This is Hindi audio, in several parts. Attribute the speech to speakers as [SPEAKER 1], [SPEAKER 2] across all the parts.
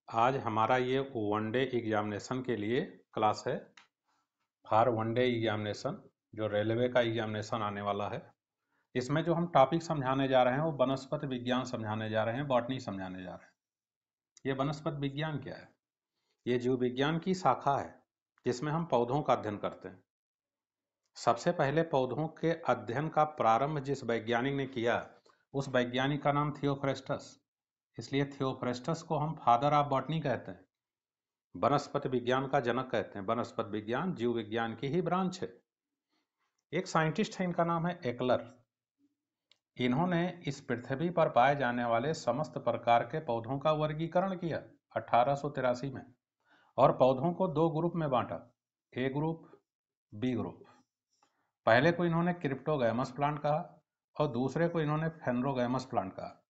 [SPEAKER 1] आज हमारा ये वनडे एग्जामिनेशन के लिए क्लास है। फॉर वनडे एग्जामिनेशन जो रेलवे का एग्जामिनेशन आने वाला है, इसमें जो हम टॉपिक समझाने जा रहे हैं वो वनस्पति विज्ञान समझाने जा रहे हैं, बॉटनी समझाने जा रहे हैं। ये वनस्पति विज्ञान क्या है? ये जीव विज्ञान की शाखा है जिसमें हम पौधों का अध्ययन करते हैं। सबसे पहले पौधों के अध्ययन का प्रारंभ जिस वैज्ञानिक ने किया, उस वैज्ञानिक का नाम थियोफ्रेस्टस। इसलिए थियोफ्रेस्टस को हम फादर ऑफ बॉटनी कहते हैं, वनस्पति विज्ञान का जनक कहते हैं। वनस्पति विज्ञान जीव विज्ञान की ही ब्रांच है। एक साइंटिस्ट है, इनका नाम है एकलर। इन्होंने इस पृथ्वी पर पाए जाने वाले समस्त प्रकार के पौधों का वर्गीकरण किया 1883 में, और पौधों को दो ग्रुप में बांटा, ए ग्रुप, बी ग्रुप। पहले को इन्होंने क्रिप्टोगैमस प्लांट कहा और दूसरे को इन्होंने फेनरोगैमस प्लांट कहा।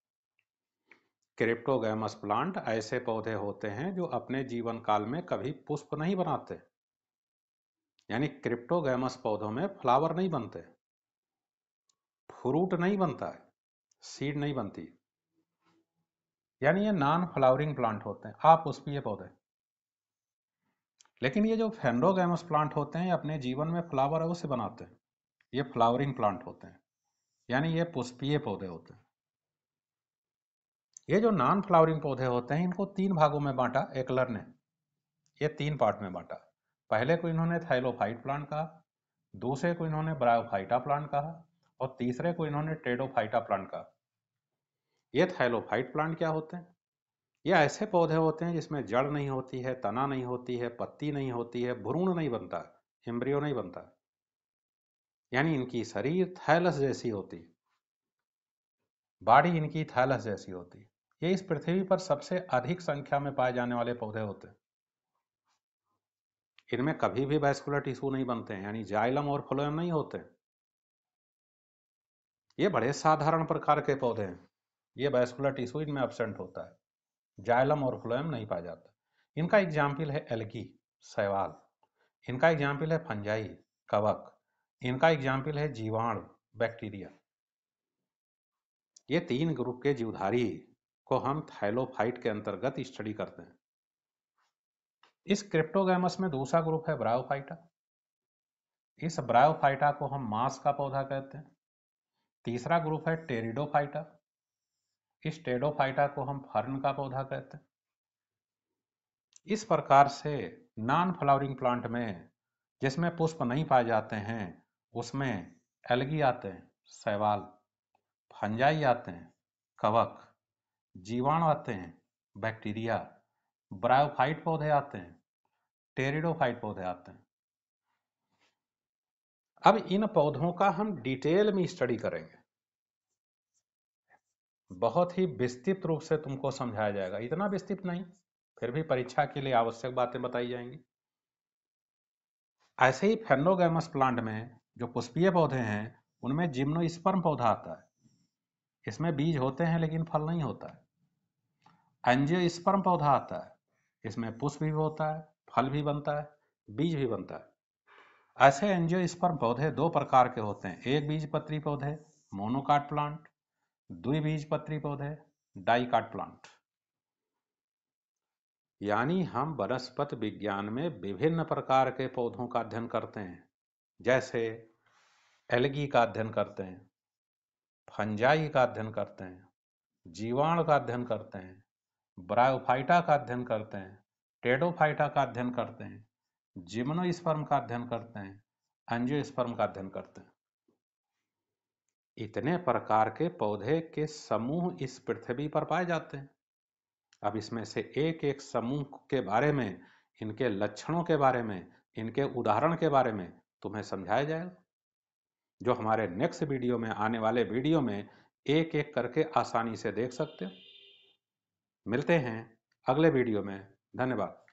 [SPEAKER 1] क्रिप्टोगैमस प्लांट ऐसे पौधे होते हैं जो अपने जीवन काल में कभी पुष्प नहीं बनाते, यानी क्रिप्टोगैमस पौधों में फ्लावर नहीं बनते, फ्रूट नहीं बनता है, सीड नहीं बनती, यानी ये नॉन फ्लावरिंग प्लांट होते हैं, अपुष्पीय पौधे। लेकिन ये जो फेनरोगैमस प्लांट होते हैं अपने जीवन में फ्लावर अवश्य बनाते हैं, ये फ्लावरिंग प्लांट होते हैं, यानी ये पुष्पीय पौधे होते हैं। ये जो नॉन फ्लावरिंग पौधे होते हैं इनको तीन भागों में बांटा एकलर ने, ये तीन पार्ट में बांटा। पहले को इन्होंने थाइलोफाइट प्लांट कहा, दूसरे को इन्होंने ब्रायोफाइटा प्लांट कहा और तीसरे को इन्होंने टेडोफाइटा प्लांट कहा। ये थाइलोफाइट प्लांट क्या होते हैं? ये ऐसे पौधे होते हैं जिसमें जड़ नहीं होती है, तना नहीं होती है, पत्ती नहीं होती है, भ्रूण नहीं बनता, एम्ब्रियो नहीं बनता, यानी इनकी शरीर थैलस जैसी होती, बॉडी इनकी थैलस जैसी होती। ये इस पृथ्वी पर सबसे अधिक संख्या में पाए जाने वाले पौधे होते हैं। इनमें कभी भी वैस्कुलर टिश्यू नहीं बनते हैं, यानी जाइलम और फ्लोएम नहीं होते। ये बड़े साधारण प्रकार के पौधे हैं, ये वैस्कुलर टिश्यू इनमें एब्सेंट होता है, जाइलम और फ्लोएम नहीं पाया जाता। इनका एग्जाम्पल है एल्गी, शैवाल। इनका एग्जाम्पल है फंजाई, कवक। इनका एग्जाम्पल है जीवाणु, बैक्टीरिया। ये तीन ग्रुप के जीवधारी को हम थाइलोफाइट के अंतर्गत स्टडी करते हैं। इस क्रिप्टोगैमस में दूसरा ग्रुप है ब्रायोफाइटा। इस ब्रायोफाइटा को हम मांस का पौधा कहते हैं। तीसरा ग्रुप है टेरिडोफाइटा। इस टेरिडोफाइटा को हम फर्न का पौधा कहते हैं। इस प्रकार से नॉन फ्लावरिंग प्लांट में जिसमें पुष्प नहीं पाए जाते हैं उसमें एल्गी आते हैं, शैवाल, फंजाई आते हैं, कवक, जीवाणु आते हैं, बैक्टीरिया, ब्रायोफाइट पौधे आते हैं, टेरिडोफाइट पौधे आते हैं। अब इन पौधों का हम डिटेल में स्टडी करेंगे, बहुत ही विस्तृत रूप से तुमको समझाया जाएगा। इतना विस्तृत नहीं, फिर भी परीक्षा के लिए आवश्यक बातें बताई जाएंगी। ऐसे ही फेनोगैमस प्लांट में जो पुष्पीय पौधे हैं उनमें जिम्नोस्पर्म पौधा आता है। इसमें बीज होते हैं लेकिन फल नहीं होता है। एंजियोस्पर्म पौधा आता है, इसमें पुष्प भी होता है, फल भी बनता है, बीज भी बनता है। ऐसे एंजियोस्पर्म पौधे दो प्रकार के होते हैं, एक बीजपत्री पौधे मोनोकाट प्लांट, द्विबीजपत्री पौधे डाइकाट प्लांट। यानी हम वनस्पति विज्ञान में विभिन्न प्रकार के पौधों का अध्ययन करते हैं, जैसे एल्गी का अध्ययन करते हैं, फंजाई का अध्ययन करते हैं, जीवाणु का अध्ययन करते हैं, ब्रायोफाइटा का अध्ययन करते हैं, टेडोफाइटा का अध्ययन करते हैं, जिम्नोस्पर्म का अध्ययन करते हैं, एंजियोस्पर्म का अध्ययन करते हैं। इतने प्रकार के पौधे के समूह इस पृथ्वी पर पाए जाते हैं। अब इसमें से एक एक समूह के बारे में, इनके लक्षणों के बारे में, इनके उदाहरण के बारे में तुम्हें समझाया जाएगा, जो हमारे नेक्स्ट वीडियो में, आने वाले वीडियो में एक एक करके आसानी से देख सकते हो। मिलते हैं अगले वीडियो में। धन्यवाद।